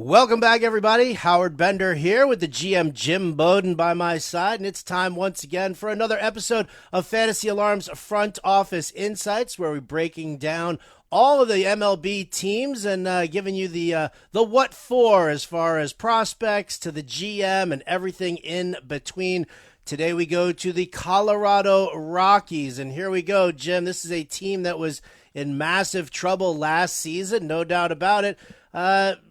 Welcome back, everybody. Howard Bender here with the GM Jim Bowden by my side, and it's time once again for another episode of Fantasy Alarm's Front Office Insights, where we're breaking down all of the MLB teams and giving you the what for as far as prospects to the GM and everything in between. Today we go to the Colorado Rockies, and here we go, Jim. This is a team that was in massive trouble last season, no doubt about it.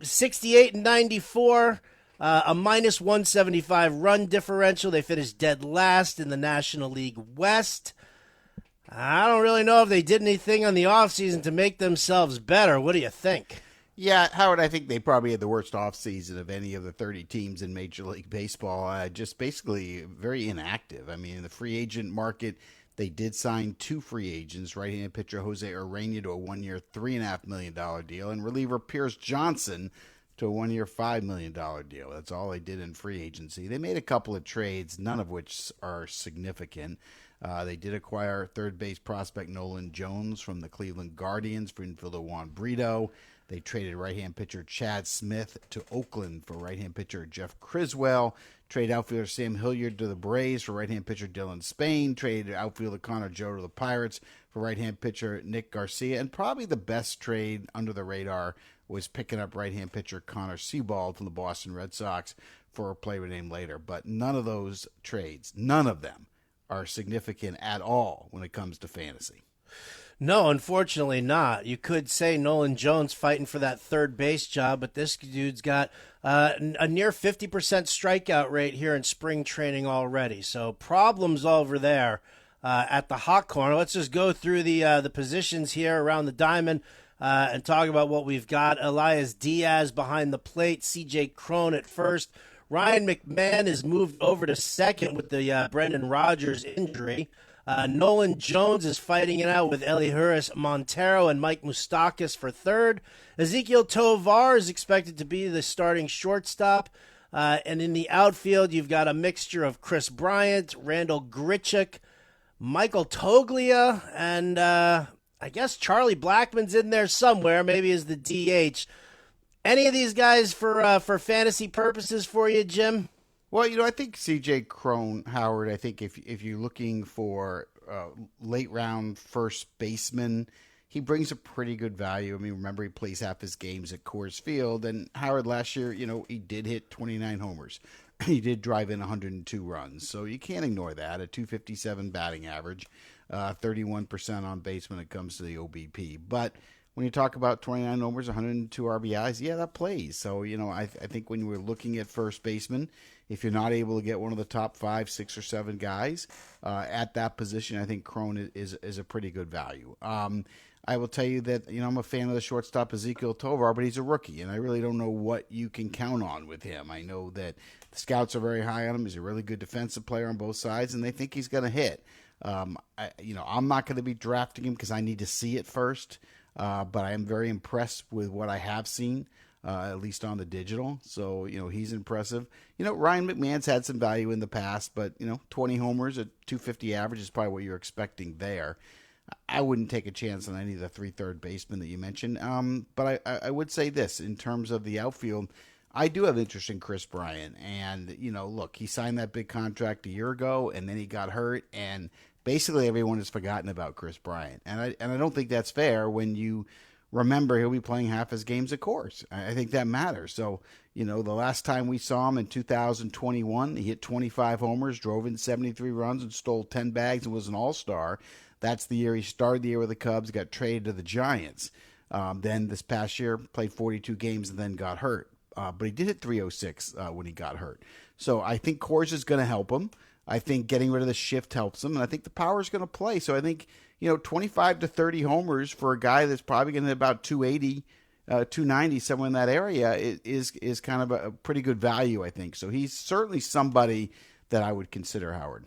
68 and 94, a minus 175 run differential. They finished dead last in the National League West. I don't really know if they did anything on the offseason to make themselves better. What do you think? Yeah, Howard, I think they probably had the worst offseason of any of the 30 teams in Major League Baseball. Just basically very inactive. I mean, in the free agent market, they did sign two free agents, right-handed pitcher Jose Urena to a one-year, $3.5 million deal, and reliever Pierce Johnson to a one-year, $5 million deal. That's all they did in free agency. They made a couple of trades, none of which are significant. They did acquire third base prospect Nolan Jones from the Cleveland Guardians for infielder Juan Brito. They traded right-hand pitcher Chad Smith to Oakland for right-hand pitcher Jeff Criswell. Trade outfielder Sam Hilliard to the Braves for right-hand pitcher Dylan Spain. Traded outfielder Connor Joe to the Pirates for right-hand pitcher Nick Garcia. And probably the best trade under the radar was picking up right-hand pitcher Connor Seabold from the Boston Red Sox for a player named later. But none of those trades, none of them, are significant at all when it comes to fantasy. No, unfortunately not. You could say Nolan Jones fighting for that third base job, but this dude's got a near 50% strikeout rate here in spring training already. So problems over there at the hot corner. Let's just go through the positions here around the diamond and talk about what we've got. Elias Diaz behind the plate, CJ Cron at first. Ryan McMahon is moved over to second with the Brendan Rodgers injury. Nolan Jones is fighting it out with Elihuris Montero and Mike Moustakas for third. Ezekiel Tovar is expected to be the starting shortstop. And in the outfield, you've got a mixture of Chris Bryant, Randall Grichuk, Michael Toglia, and I guess Charlie Blackmon's in there somewhere, maybe as the DH. Any of these guys for fantasy purposes for you, Jim? Well, I think C.J. Cron, Howard, I think if you're looking for late round first baseman, he brings a pretty good value. I mean, remember, he plays half his games at Coors Field. And Howard, last year, he did hit 29 homers. He did drive in 102 runs. So you can't ignore that. A 257 batting average, 31% on base when it comes to the OBP. But when you talk about 29 homers, 102 RBIs, yeah, that plays. So, I think when we're looking at first baseman, if you're not able to get one of the top 5, 6, or 7 guys at that position, I think Cron is a pretty good value. I will tell you that, I'm a fan of the shortstop Ezekiel Tovar, but he's a rookie, and I really don't know what you can count on with him. I know that the scouts are very high on him. He's a really good defensive player on both sides, and they think he's going to hit. I'm not going to be drafting him because I need to see it first. But I am very impressed with what I have seen, at least on the digital. So, he's impressive. Ryan McMahon's had some value in the past, but, 20 homers at 250 average is probably what you're expecting there. I wouldn't take a chance on any of the 3 third basemen that you mentioned. But I would say this, in terms of the outfield, I do have interest in Chris Bryant. And, look, he signed that big contract a year ago, and then he got hurt, and basically everyone has forgotten about Chris Bryant. And I don't think that's fair when you remember he'll be playing half his games at Coors. I think that matters. So, the last time we saw him in 2021, he hit 25 homers, drove in 73 runs, and stole 10 bags and was an all-star. That's the year he started the year with the Cubs, got traded to the Giants. Then this past year, played 42 games and then got hurt. But he did hit 306 when he got hurt. So I think Coors is going to help him. I think getting rid of the shift helps him, and I think the power is going to play. So I think, 25 to 30 homers for a guy that's probably going to hit about 280, 290, somewhere in that area is kind of a pretty good value, I think. So he's certainly somebody that I would consider, Howard.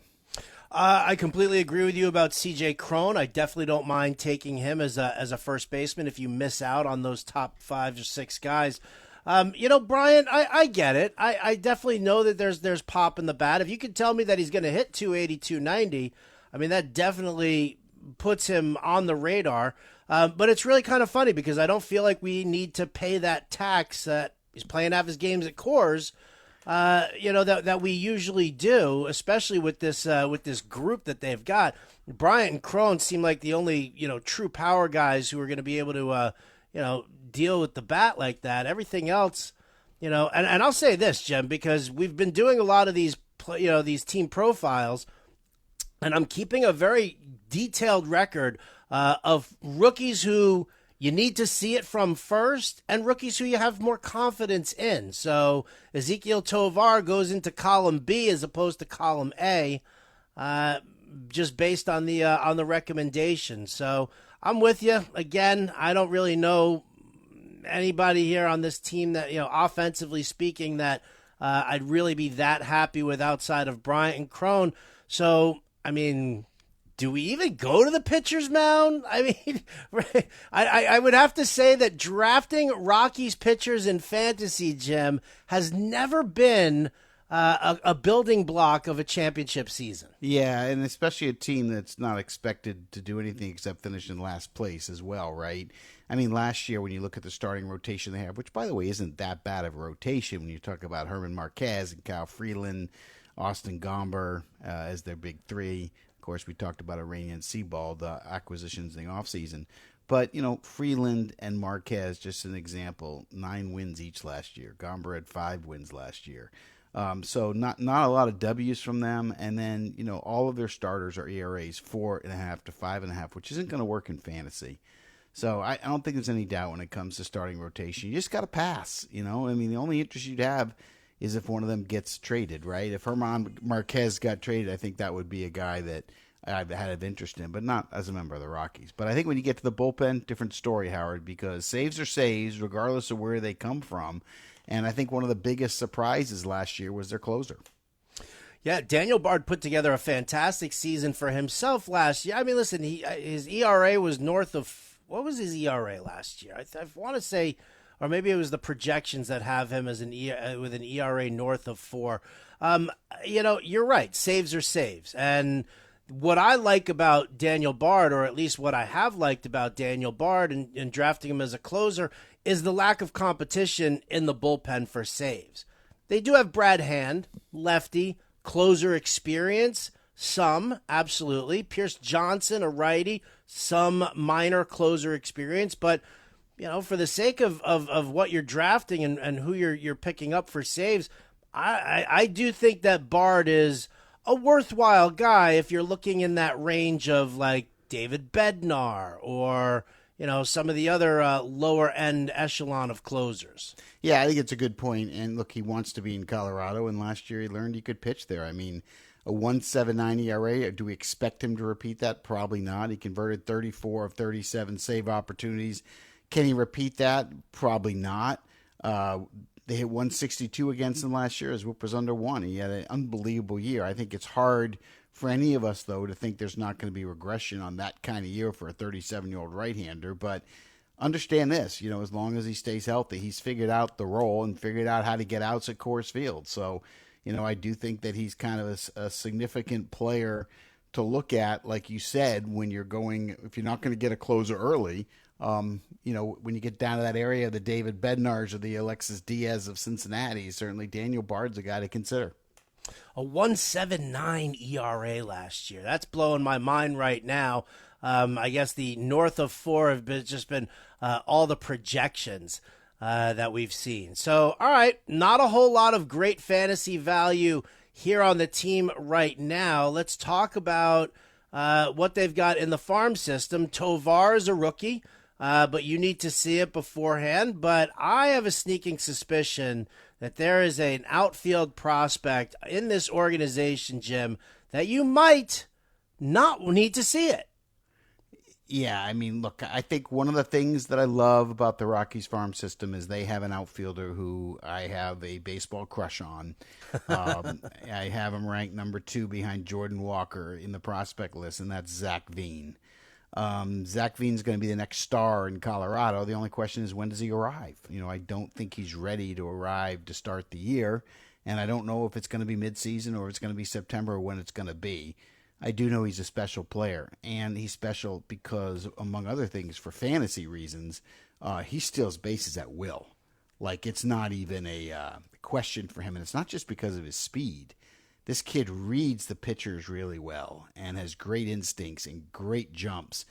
I completely agree with you about CJ Cron. I definitely don't mind taking him as a first baseman if you miss out on those top 5 or 6 guys. Brian, I get it. I definitely know that there's pop in the bat. If you could tell me that he's going to hit 280, 290, I mean, that definitely puts him on the radar. But it's really kind of funny because I don't feel like we need to pay that tax that he's playing half his games at Coors. That we usually do, especially with this group that they've got. Bryant and Crone seem like the only true power guys who are going to be able to deal with the bat like that. Everything else, and I'll say this, Jim, because we've been doing a lot of these these team profiles, and I'm keeping a very detailed record of rookies who you need to see it from first, and rookies who you have more confidence in. So Ezequiel Tovar goes into column B as opposed to column A, just based on the recommendation. So I'm with you. Again, I don't really know anybody here on this team that, offensively speaking, that I'd really be that happy with outside of Bryant and Crone. So, I mean, do we even go to the pitcher's mound? I mean, I would have to say that drafting Rockies pitchers in fantasy, Jim, has never been a building block of a championship season. Yeah, and especially a team that's not expected to do anything except finish in last place as well, right? I mean, last year when you look at the starting rotation they have, which, by the way, isn't that bad of a rotation when you talk about Herman Marquez and Kyle Freeland, Austin Gomber as their big three. Of course, we talked about Arania and Sebald, acquisitions in the offseason. But, Freeland and Marquez, just an example, 9 wins each last year. Gomber had 5 wins last year. So not a lot of W's from them. And then, all of their starters are ERAs 4.5 to 5.5, which isn't going to work in fantasy. So I don't think there's any doubt when it comes to starting rotation. You just got to pass, I mean, the only interest you'd have is if one of them gets traded, right? If Herman Marquez got traded, I think that would be a guy that I've had of interest in, but not as a member of the Rockies. But I think when you get to the bullpen, different story, Howard, because saves are saves regardless of where they come from. And I think one of the biggest surprises last year was their closer. Yeah, Daniel Bard put together a fantastic season for himself last year. I mean, listen, his ERA was north of, what was his ERA last year? I want to say, or maybe it was the projections that have him as with an ERA north of 4. You're right. Saves are saves. And what I like about Daniel Bard, or at least what I have liked about Daniel Bard and drafting him as a closer, is the lack of competition in the bullpen for saves. They do have Brad Hand, lefty, closer experience, some, absolutely. Pierce Johnson, a righty, some minor closer experience, but for the sake of what you're drafting and who you're picking up for saves, I do think that Bard is a worthwhile guy if you're looking in that range of like David Bednar or some of the other lower end echelon of closers. Yeah, I think it's a good point. And look, he wants to be in Colorado, and last year he learned he could pitch there. I mean, a 1.79 ERA. Do we expect him to repeat that? Probably not. He converted 34 of 37 save opportunities. Can he repeat that? Probably not. They hit 162 against him last year. His whip was under 1. He had an unbelievable year. I think it's hard for any of us, though, to think there's not going to be regression on that kind of year for a 37-year-old right-hander. But understand this, as long as he stays healthy, he's figured out the role and figured out how to get outs at Coors Field. So, I do think that he's kind of a significant player to look at, like you said, when you're going, if you're not going to get a closer early, when you get down to that area, the David Bednars or the Alexis Diaz of Cincinnati, certainly Daniel Bard's a guy to consider. A 1.79 ERA last year. That's blowing my mind right now. I guess the north of 4 have just been all the projections that we've seen. So, all right, not a whole lot of great fantasy value here on the team right now. Let's talk about what they've got in the farm system. Tovar is a rookie, but you need to see it beforehand. But I have a sneaking suspicion that there is an outfield prospect in this organization, Jim, that you might not need to see it. Yeah, I mean, look, I think one of the things that I love about the Rockies farm system is they have an outfielder who I have a baseball crush on. I have him ranked number 2 behind Jordan Walker in the prospect list, and that's Zach Veen. Zach Veen's going to be the next star in Colorado. The only question is, when does he arrive? I don't think he's ready to arrive to start the year, and I don't know if it's going to be midseason or if it's going to be September or when it's going to be. I do know he's a special player, and he's special because, among other things, for fantasy reasons, he steals bases at will. Like, it's not even a question for him. And it's not just because of his speed. This kid reads the pitchers really well and has great instincts and great jumps.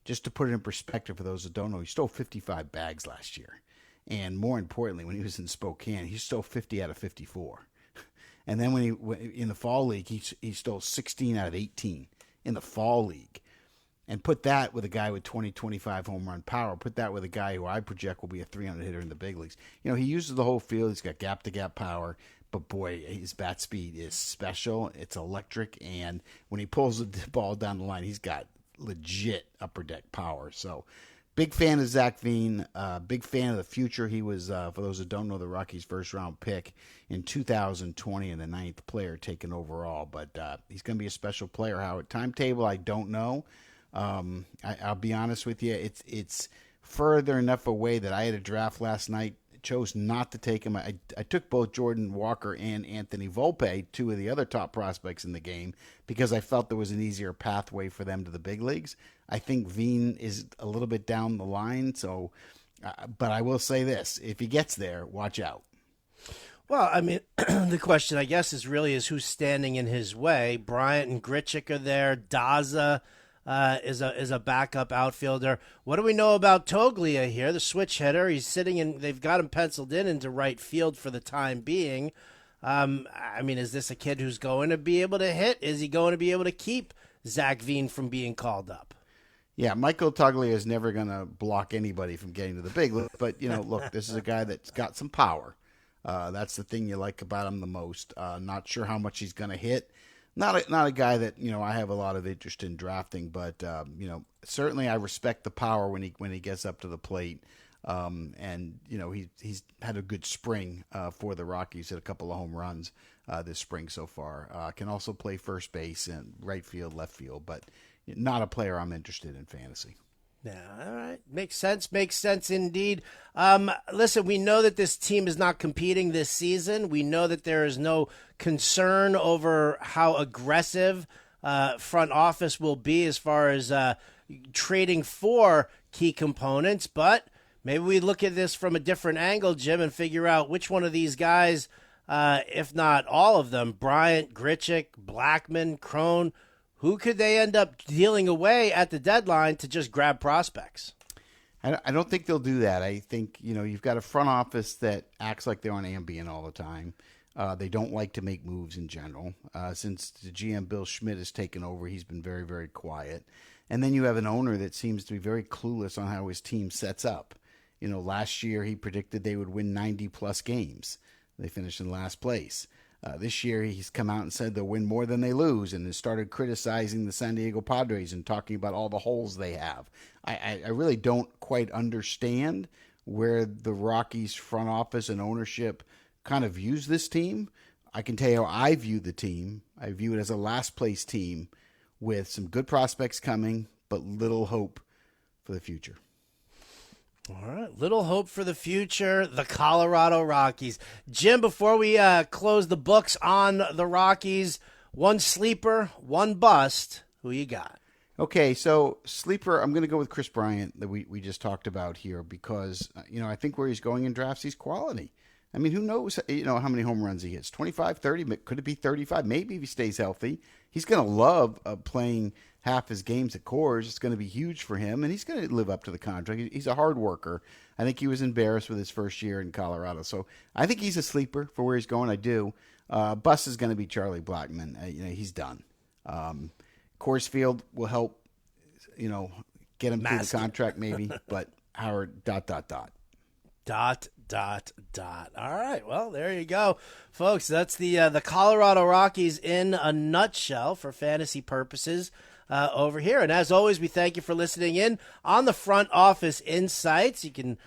Just to put it in perspective for those that don't know, he stole 55 bags last year. And more importantly, when he was in Spokane, he stole 50 out of 54. And then when in the fall league, he stole 16 out of 18 in the fall league. And put that with a guy with 20, 25 home run power. Put that with a guy who I project will be a 300 hitter in the big leagues. You know, he uses the whole field. He's got gap-to-gap power. But, boy, his bat speed is special. It's electric. And when he pulls the ball down the line, he's got legit upper deck power. So, big fan of Zach Veen. Big fan of the future. He was, for those that don't know, the Rockies' first-round pick in 2020 and the 9th player taken overall. But he's going to be a special player. How at timetable, I don't know. I'll be honest with you. It's further enough away that I had a draft last night. Chose not to take him. I took both Jordan Walker and Anthony Volpe, two of the other top prospects in the game, because I felt there was an easier pathway for them to the big leagues. I think Veen is a little bit down the line. So, but I will say this: if he gets there, watch out. Well, I mean, the question, I guess, is who's standing in his way. Bryant and Grichuk are there. Daza is a backup outfielder. What do we know about Toglia here, the switch hitter? He's sitting in. They've got him penciled in into right field for the time being. I mean, is this a kid who's going to be able to hit? Is he going to be able to keep Zach Veen from being called up? Yeah, Michael Toglia is never going to block anybody from getting to the big league. But, you know, look, this is a guy that's got some power. That's the thing you like about him the most. Not sure how much he's going to hit. Not a guy that, you know, I have a lot of interest in drafting, but you know, certainly I respect the power when he gets up to the plate. And you know, he's had a good spring for the Rockies, hit a couple of home runs this spring so far. Can also play first base and right field, left field, but not a player I'm interested in fantasy. Yeah, all right. Makes sense indeed. Listen, we know that this team is not competing this season. We know that there is no concern over how aggressive front office will be as far as trading for key components. But maybe we look at this from a different angle, Jim, and figure out which one of these guys, if not all of them, Bryant, Grichuk, Blackman, Crone, who could they end up dealing away at the deadline to just grab prospects? I don't think they'll do that. I think, you know, you've got a front office that acts like they're on Ambien all the time. They don't like to make moves in general. Since the GM Bill Schmidt has taken over, he's been very, very quiet. And then you have an owner that seems to be very clueless on how his team sets up. You know, last year he predicted they would win 90-plus games. They finished in last place. This year, he's come out and said they'll win more than they lose, and has started criticizing the San Diego Padres and talking about all the holes they have. I really don't quite understand where the Rockies front office and ownership kind of views this team. I can tell you how I view the team. I view it as a last-place team with some good prospects coming, but little hope for the future. All right, little hope for the future, the Colorado Rockies. Jim, before we close the books on the Rockies, one sleeper, one bust, who you got? Okay, so sleeper, I'm going to go with Chris Bryant that we just talked about here because, you know, I think where he's going in drafts, he's quality. I mean, who knows, you know, how many home runs he hits? 25, 30, could it be 35? Maybe if he stays healthy. He's going to love playing half his games at Coors. It's going to be huge for him, and he's going to live up to the contract. He's a hard worker. I think he was embarrassed with his first year in Colorado. So I think he's a sleeper for where he's going. I do. Bus is going to be Charlie Blackman. You know, he's done. Coors Field will help, you know, get him through the contract maybe, but Howard, ... All right, well, there you go, folks. That's the Colorado Rockies in a nutshell for fantasy purposes over here. And as always, we thank you for listening in on the Front Office Insights. You can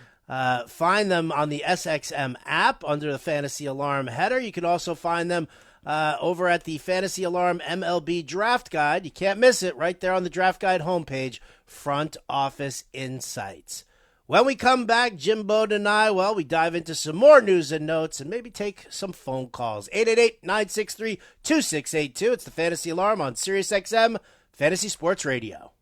find them on the SXM app under the Fantasy Alarm header. You can also find them over at the Fantasy Alarm MLB Draft Guide. You can't miss it right there on the Draft Guide homepage, Front Office Insights. When we come back, Jim Bowden and I, well, we dive into some more news and notes and maybe take some phone calls. 888-963-2682. It's the Fantasy Alarm on SiriusXM Fantasy Sports Radio.